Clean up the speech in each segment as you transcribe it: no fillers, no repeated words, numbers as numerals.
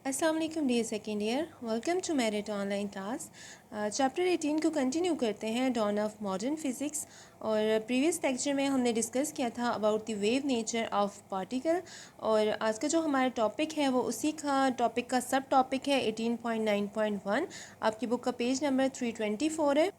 अस्सलाम वालेकुम dear second year, welcome to merit online class. Chapter 18 को कंटिन्यू करते हैं, डॉन ऑफ मॉडर्न फिज़िक्स। और प्रीवियस लेक्चर में हमने डिस्कस किया था about the wave nature of particle. और आज का जो हमारा टॉपिक है वो उसी का टॉपिक का सब टॉपिक है 18.9.1। आपकी बुक का पेज नंबर 324 है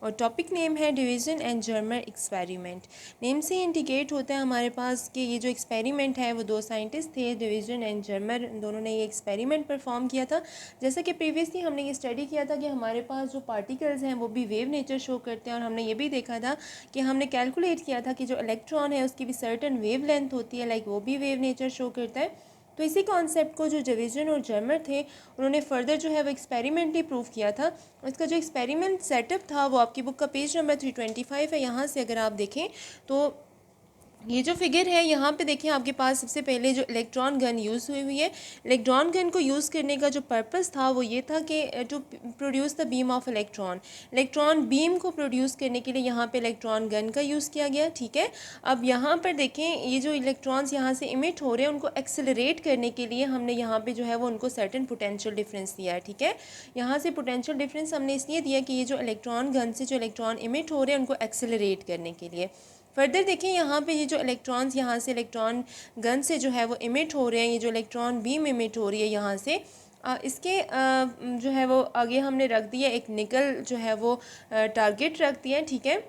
और टॉपिक नेम है division and Germer experiment. Name से इंडिकेट होता है हमारे पास कि ये जो एक्सपेरिमेंट है वो दो साइंटिस्ट थे, डिवीज़न एंड जर्मर, दोनों ने ये एक्सपेरिमेंट परफॉर्म किया था। जैसा कि प्रीवियसली हमने ये स्टडी किया था कि हमारे पास जो पार्टिकल्स हैं वो भी वेव नेचर शो करते हैं। और हमने ये भी देखा था कि हमने कैलकुलेट किया था कि जो इलेक्ट्रॉन है उसकी भी सर्टन वेव लेंथ होती है, लाइक वो भी वेव नेचर शो करता है। तो इसी कॉन्सेप्ट को जो डिवीज़न और जर्मर थे उन्होंने फर्दर जो है वो एक्सपेरिमेंटली प्रूव किया था। इसका जो एक्सपेरिमेंट सेटअप था वो आपकी बुक का पेज नंबर 325 है। यहाँ से अगर आप देखें तो ये जो फिगर है यहाँ पे देखिए, आपके पास सबसे पहले जो इलेक्ट्रॉन गन यूज़ हुई है। इलेक्ट्रॉन गन को यूज़ करने का जो पर्पस था वो ये था कि to produce the beam of electron. Electron beam को प्रोड्यूस करने के लिए यहाँ पे इलेक्ट्रॉन गन का यूज़ किया गया, ठीक है। अब यहाँ पर देखें, ये जो इलेक्ट्रॉन्स यहाँ से इमिट हो रहे हैं उनको एक्सेलरेट करने के लिए हमने यहाँ पे जो है वो उनको सर्टेन पोटेंशियल डिफरेंस दिया है, ठीक है। यहाँ से पोटेंशियल डिफरेंस हमने इसलिए दिया कि ये जो इलेक्ट्रॉन गन से जो इलेक्ट्रॉन इमिट हो रहे हैं उनको एक्सेलरेट करने के लिए। फर्दर देखें, यहाँ पे ये जो इलेक्ट्रॉन्स यहाँ से इलेक्ट्रॉन गन से जो है वो इमिट हो रहे हैं, ये जो इलेक्ट्रॉन बीम इमिट हो रही है यहाँ से, इसके जो है वो आगे हमने रख दिया एक निकल जो है वो टारगेट रख दिया है, ठीक है।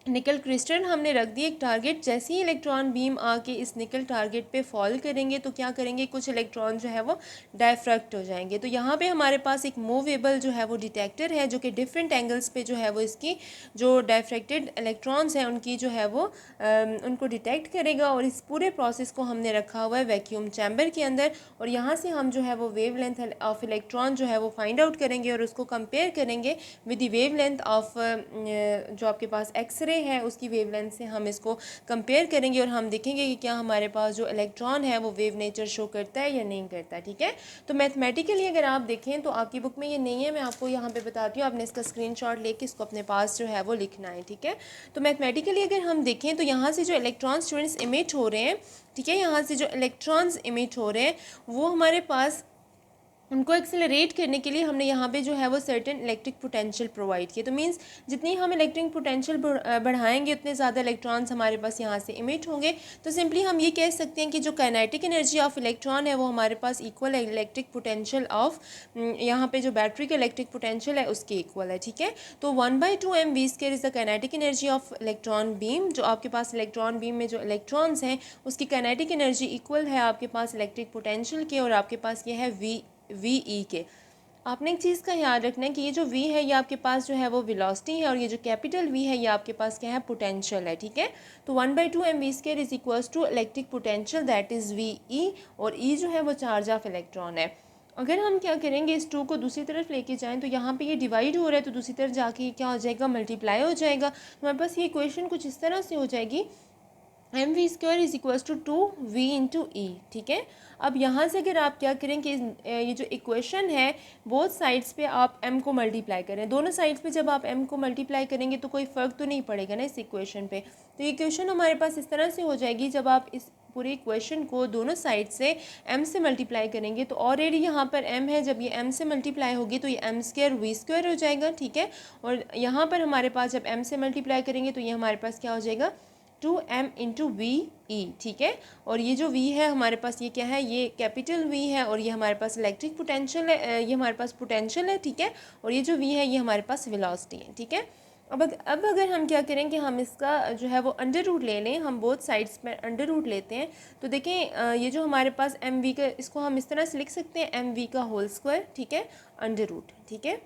निकल क्रिस्टल हमने रख दिए एक टारगेट। जैसे ही इलेक्ट्रॉन बीम आके इस निकल टारगेट पे फॉल करेंगे तो क्या करेंगे, कुछ इलेक्ट्रॉन जो है वो डायफ्रैक्ट हो जाएंगे। तो यहाँ पे हमारे पास एक मूवेबल जो है वो डिटेक्टर है जो कि डिफरेंट एंगल्स पे जो है वो इसकी जो डायफ्रैक्टेड इलेक्ट्रॉन्स हैं उनकी जो है वो उनको डिटेक्ट करेगा। और इस पूरे प्रोसेस को हमने रखा हुआ है वैक्यूम चैम्बर के अंदर। और यहाँ से हम जो है वो वेव लेंथ ऑफ इलेक्ट्रॉन जो है वो फाइंड आउट करेंगे और उसको कंपेयर करेंगे with the wave length of जो आपके पास एक्सरे है उसकी वेवलेंथ से हम इसको कंपेयर करेंगे और हम देखेंगे कि क्या हमारे पास जो इलेक्ट्रॉन है वो वेव नेचर शो करता है या नहीं करता, ठीक है। तो मैथमेटिकली अगर आप देखें तो आपकी बुक में ये नहीं है, मैं आपको यहाँ पे बताती हूँ, आपने इसका स्क्रीनशॉट लेके इसको अपने पास जो है वो लिखना है, ठीक है। तो मैथमेटिकली अगर हम देखें तो यहाँ से जो इलेक्ट्रॉन स्टूडेंट्स इमिट हो रहे हैं, ठीक है, यहाँ से जो इलेक्ट्रॉन्स इमिट हो रहे हैं वो हमारे पास उनको एक्सेलरेट करने के लिए हमने यहाँ पे जो है वो सर्टेन इलेक्ट्रिक पोटेंशियल प्रोवाइड किया। तो मींस जितनी हम इलेक्ट्रिक पोटेंशियल बढ़ाएंगे उतने ज़्यादा इलेक्ट्रॉन्स हमारे पास यहाँ से इमिट होंगे। तो सिंपली हम ये कह सकते हैं कि जो काइनेटिक एनर्जी ऑफ इलेक्ट्रॉन है वो हमारे पास इक्वल है इलेक्ट्रिक पोटेंशियल ऑफ यहाँ पे जो बैटरी का इलेक्ट्रिक पोटेंशियल है उसके इक्वल है, ठीक है। तो 1/2 mv² is the kinetic energy of electron beam. जो आपके पास इलेक्ट्रॉन बीम में जो इलेक्ट्रॉन्स हैं उसकी काइनेटिक एनर्जी इक्वल है आपके पास इलेक्ट्रिक पोटेंशियल के, और आपके पास ये है वी के। आपने एक चीज़ का याद रखना है कि ये जो v है ये आपके पास जो है वो वेलोसिटी है और ये जो कैपिटल V है ये आपके पास क्या है, पोटेंशियल है, ठीक है। तो 1/2 mv² is equals to electric potential that is ve, और e जो है वो चार्ज ऑफ इलेक्ट्रॉन है। अगर हम क्या करेंगे, इस 2 को दूसरी तरफ लेके जाएं तो यहाँ पे ये डिवाइड हो रहा है तो दूसरी तरफ जाके ये क्या हो जाएगा, मल्टीप्लाई हो जाएगा। तो हमारे पास ये इक्वेशन कुछ इस तरह से हो जाएगी, mv² is equals to 2v into E, ठीक है। अब यहाँ से अगर आप क्या करें कि ये जो इक्वेशन है बोथ साइड्स पे आप m को मल्टीप्लाई करें। दोनों साइड्स पे जब आप m को मल्टीप्लाई करेंगे तो कोई फ़र्क तो नहीं पड़ेगा ना इस इक्वेशन पे। तो इक्वेशन हमारे पास इस तरह से हो जाएगी, जब आप इस पूरे इक्वेशन को दोनों साइड से m से मल्टीप्लाई करेंगे तो ऑलरेडी यहाँ पर m है, जब ये m से मल्टीप्लाई होगी तो ये m² v² हो जाएगा, ठीक है। और यहाँ पर हमारे पास जब m से मल्टीप्लाई करेंगे तो ये हमारे पास क्या हो जाएगा, 2m इंटू वी ई, ठीक है। और ये जो v है हमारे पास ये क्या है, ये कैपिटल V है और ये हमारे पास इलेक्ट्रिक पोटेंशियल है, ये हमारे पास पोटेंशियल है, ठीक है। और ये जो v है ये हमारे पास वेलोसिटी है, ठीक है। अब अगर हम क्या करें कि हम इसका जो है वो अंडर रूट ले लें, हम बोथ साइड्स पर अंडर रूट लेते हैं तो देखें ये जो हमारे पास mv का, इसको हम इस तरह से लिख सकते हैं mv का होल स्क्वायर, ठीक है, अंडर रूट, ठीक है,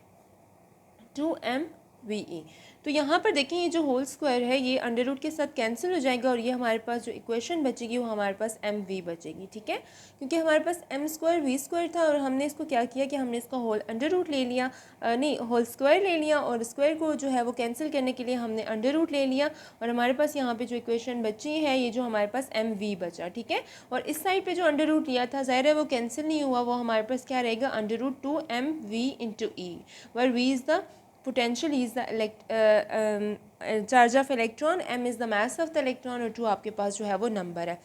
2mve। तो यहाँ पर देखें ये जो होल स्क्वायर है ये अंडर रूट के साथ कैंसिल हो जाएगा और ये हमारे पास जो इक्वेशन बचेगी वो हमारे पास mv बचेगी, ठीक है। क्योंकि हमारे पास m² v² था और हमने इसको क्या किया कि हमने इसका होल अंडर रूट ले लिया, नहीं होल स्क्वायर ले लिया, और स्क्वायर को जो है वो कैंसिल करने के लिए हमने अंडर रूट ले लिया और हमारे पास यहाँ पे जो इक्वेशन बची है ये जो हमारे पास mv बचा, ठीक है। और इस साइड पर जो अंडर रूट लिया था ज़ाहिर है वो कैंसिल नहीं हुआ, वो हमारे पास क्या रहेगा, under root 2mv into e, where v is the potential is the charge of electron, m is the mass of the electron और 2 आपके पास जो है वो नंबर है।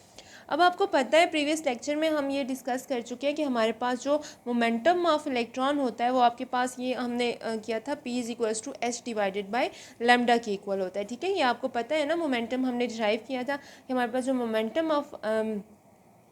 अब आपको पता है प्रीवियस लेक्चर में हम ये डिस्कस कर चुके हैं कि हमारे पास जो मोमेंटम ऑफ इलेक्ट्रॉन होता है वो आपके पास ये हमने किया था P is equals to h divided by lambda के इक्वल होता है, ठीक है। ये आपको पता है ना, मोमेंटम हमने डिराइव किया था कि हमारे पास जो मोमेंटम ऑफ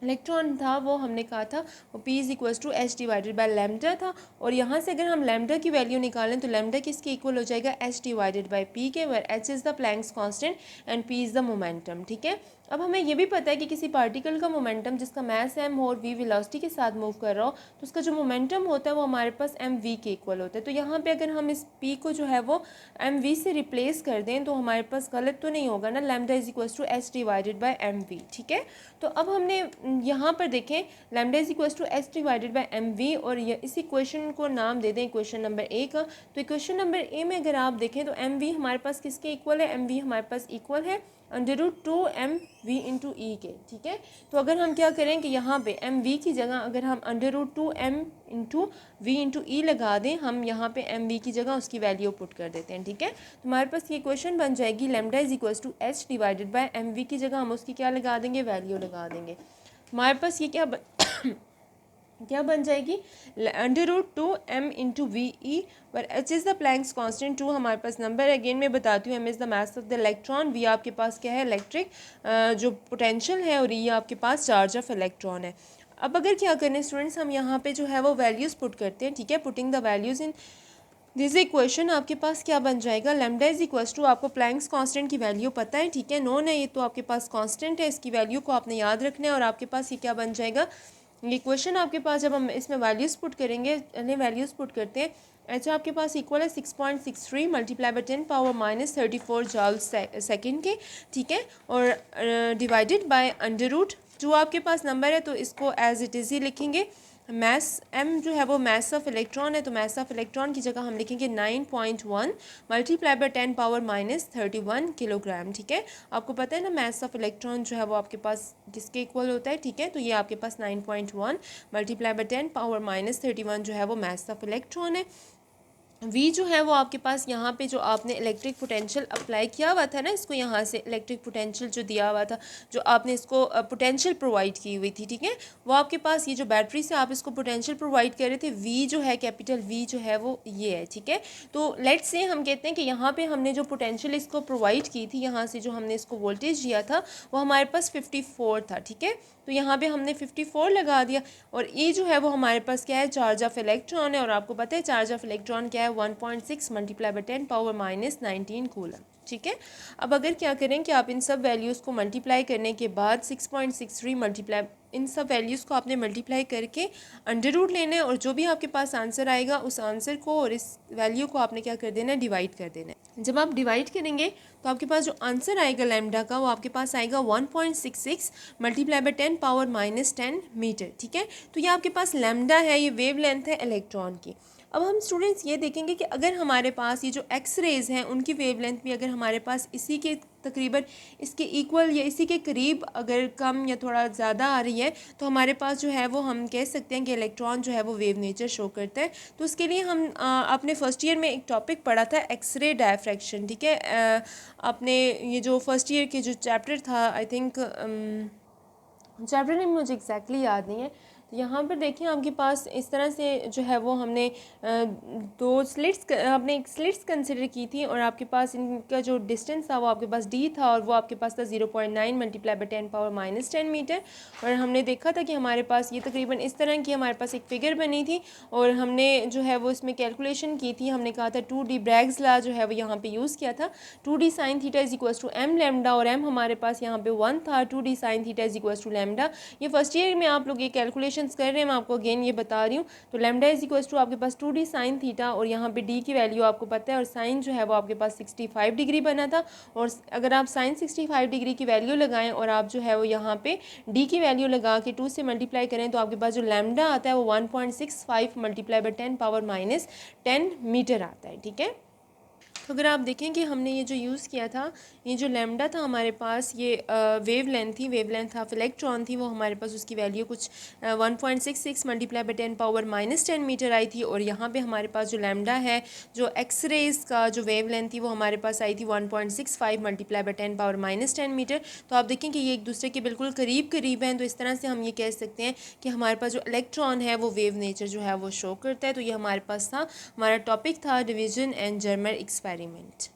इलेक्ट्रॉन था वो हमने कहा था वो P is equals to h divided by lambda था। और यहाँ से अगर हम लैम्डा की वैल्यू निकालें तो लैम्डा किसके इक्वल हो जाएगा, एच डिवाइडेड बाय पी के, where h is the Planck's constant and p is the momentum, ठीक है। अब हमें ये भी पता है कि किसी पार्टिकल का मोमेंटम जिसका मास m और v वेलोसिटी के साथ मूव कर रहा हो तो उसका जो मोमेंटम होता है वो हमारे पास mv के इक्वल होता है। तो यहाँ पे अगर हम इस p को जो है वो mv से रिप्लेस कर दें तो हमारे पास गलत तो नहीं होगा ना, lambda is equals to h divided by mv, ठीक है। तो अब हमने यहाँ पर देखें lambda is equals to h divided by mv और इस इक्वेशन को नाम दे दें इक्वेशन नंबर ए का। तो इक्वेशन नंबर ए में अगर आप देखें तो mv हमारे पास किसके इक्वल है, mv हमारे पास इक्वल है √2mv इंटू ई के, ठीक है। तो अगर हम क्या करें कि यहाँ पे mv की जगह अगर हम √2m इंटू v इंटू ई लगा दें, हम यहाँ पे mv की जगह उसकी वैल्यू पुट कर देते हैं, ठीक है। तो हमारे पास ये क्वेश्चन बन जाएगी lambda is equals to h divided by mv की जगह हम उसकी क्या लगा देंगे, वैल्यू लगा देंगे। हमारे पास ये क्या बन जाएगी, √2m इंटू वी ई, पर h is the Planck's constant, 2 हमारे पास नंबर है, अगेन मैं बताती हूँ, m is the mass of the electron, v आपके पास क्या है इलेक्ट्रिक जो पोटेंशियल है, और ई आपके पास चार्ज ऑफ इलेक्ट्रॉन है। अब अगर क्या करें स्टूडेंट्स, हम यहाँ पे जो है वो वैल्यूज़ पुट करते हैं, ठीक है। Putting the values in this equation आपके पास क्या बन जाएगा, लैम्डा इज इक्वल्स टू, आपको प्लैंक्स कांस्टेंट की वैल्यू पता है, ठीक है, नोन है ये तो आपके पास कांस्टेंट है, इसकी वैल्यू को आपने याद रखना है। और आपके पास ये क्या बन जाएगा, ये इक्वेशन आपके पास जब हम इसमें वैल्यूज़ पुट करेंगे, वैल्यूज़ पुट करते हैं, अच्छा आपके पास इक्वल है 6.63 multiply by 10 power minus 34 जॉल second के, ठीक है। और डिवाइडेड बाय √2 आपके पास नंबर है तो इसको एज इट इज़ ही लिखेंगे। मैस m जो है वो मैस ऑफ इलेक्ट्रॉन है, तो मैस ऑफ इलेक्ट्रॉन की जगह हम लिखेंगे 9.1 multiply by 10 power minus 31 kilogram, ठीक है। आपको पता है ना मैस ऑफ इलेक्ट्रॉन जो है वो आपके पास किसके इक्वल होता है, ठीक है। तो ये आपके पास 9.1 मल्टीप्लाई बाय 10 पावर माइनस 31 जो है वो मैस ऑफ इलेक्ट्रॉन है। V जो है वो आपके पास यहाँ पे जो आपने इलेक्ट्रिक पोटेंशियल अप्लाई किया हुआ था ना, इसको यहाँ से इलेक्ट्रिक पोटेंशियल जो दिया हुआ था, जो आपने इसको पोटेंशियल प्रोवाइड की हुई थी, ठीक है, वो आपके पास ये जो बैटरी से आप इसको पोटेंशियल प्रोवाइड कर रहे थे, V जो है कैपिटल V जो है वो ये है, ठीक है। तो लेट्स से हम कहते हैं कि यहाँ पे हमने जो पोटेंशियल इसको प्रोवाइड की थी, यहाँ से जो हमने इसको वोल्टेज दिया था वो हमारे पास 54 था, ठीक है। तो यहाँ पे हमने 54 लगा दिया, और E जो है वो हमारे पास क्या है, चार्ज ऑफ इलेक्ट्रॉन है, और आपको पता है चार्ज ऑफ इलेक्ट्रॉन क्या है, 1.6 multiply by 10 power minus 19 coulomb, ठीक है। अब अगर क्या करें कि आप इन सब वैल्यूज़ को मल्टीप्लाई करने के बाद 6.63 मल्टीप्लाई, इन सब वैल्यूज़ को आपने मल्टीप्लाई करके √ लेना है, और जो भी आपके पास आंसर आएगा उस आंसर को और इस वैल्यू को आपने क्या कर देना है, डिवाइड कर देना है। जब आप डिवाइड करेंगे तो आपके पास जो आंसर आएगा लैम्डा का वो आपके पास आएगा 1.66 multiply by 10 power minus 10 metre, ठीक है। तो ये आपके पास लैम्डा है, ये वेव लेंथ है इलेक्ट्रॉन की। अब हम स्टूडेंट्स ये देखेंगे कि अगर हमारे पास ये जो एक्स रेज़ हैं उनकी वेवलेंथ भी अगर हमारे पास इसी के तकरीबन इसके इक्वल या इसी के करीब अगर कम या थोड़ा ज़्यादा आ रही है तो हमारे पास जो है वो हम कह सकते हैं कि इलेक्ट्रॉन जो है वो वेव नेचर शो करता है। तो उसके लिए हम आपने फर्स्ट ईयर में एक टॉपिक पढ़ा था एक्सरे डायफ्रैक्शन, ठीक है। आपने ये जो फर्स्ट ईयर के जो चैप्टर था, आई थिंक चैप्टर नेम मुझे एग्जैक्टली याद नहीं है। तो यहाँ पर देखिए आपके पास इस तरह से जो है वो हमने दो स्लिट्स आपने एक स्लिट्स कंसिडर की थी, और आपके पास इनका जो डिस्टेंस था वो आपके पास d था, और वो आपके पास था 0.9 multiply by 10 power minus 10 metre. और हमने देखा था कि हमारे पास ये तकरीबन इस तरह की हमारे पास एक फ़िगर बनी थी, और हमने जो है वो इसमें कैलकुलेशन की थी। हमने कहा था 2D ब्रैग्स लॉ जो है वो यहाँ पे यूज़ किया था, 2D sine theta is equals to m lambda, और m हमारे पास यहाँ पे 1 था, 2D sine theta is equals to lambda. ये फर्स्ट ईयर में आप लोग ये कैलकुलेशन कर रहे हैं, मैं आपको अगेन ये बता रही हूँ। तो लैम्डा इज इक्वल्स टू आपके पास 2D साइन थीटा, और यहाँ पे d की वैल्यू आपको पता है, और साइन जो है वो आपके पास 65 डिग्री बना था। और अगर आप साइन 65 डिग्री की वैल्यू लगाएं और आप जो है वो यहाँ पे d की वैल्यू लगा के 2 से मल्टीप्लाई करें तो आपके पास जो लैम्डा आता है वो 1.65 multiply by 10 power minus 10 metre आता है, ठीक है। तो अगर आप देखें कि हमने ये जो यूज़ किया था, ये जो लैम्डा था हमारे पास, ये वेव लेंथ थी, वेव लेंथ ऑफ इलेक्ट्रॉन थी, वो हमारे पास उसकी वैल्यू कुछ 1.66 मल्टीप्लाई बाई 10 मीटर आई थी। और यहाँ पे हमारे पास जो लैम्डा है, जो एक्स रेज़ का जो वेव लेंथ थी, वो हमारे पास आई थी 1.65 मल्टीप्लाई बाई 10 मीटर। तो आप देखें कि ये एक दूसरे के बिल्कुल करीब करीब हैं। तो इस तरह से हम ये कह सकते हैं कि हमारे पास जो इलेक्ट्रॉन है वो वेव नेचर जो है वो शो करता है। तो ये हमारे पास था, हमारा टॉपिक था डिवीजन एंड जर्मर एक्सपेरिमेंट।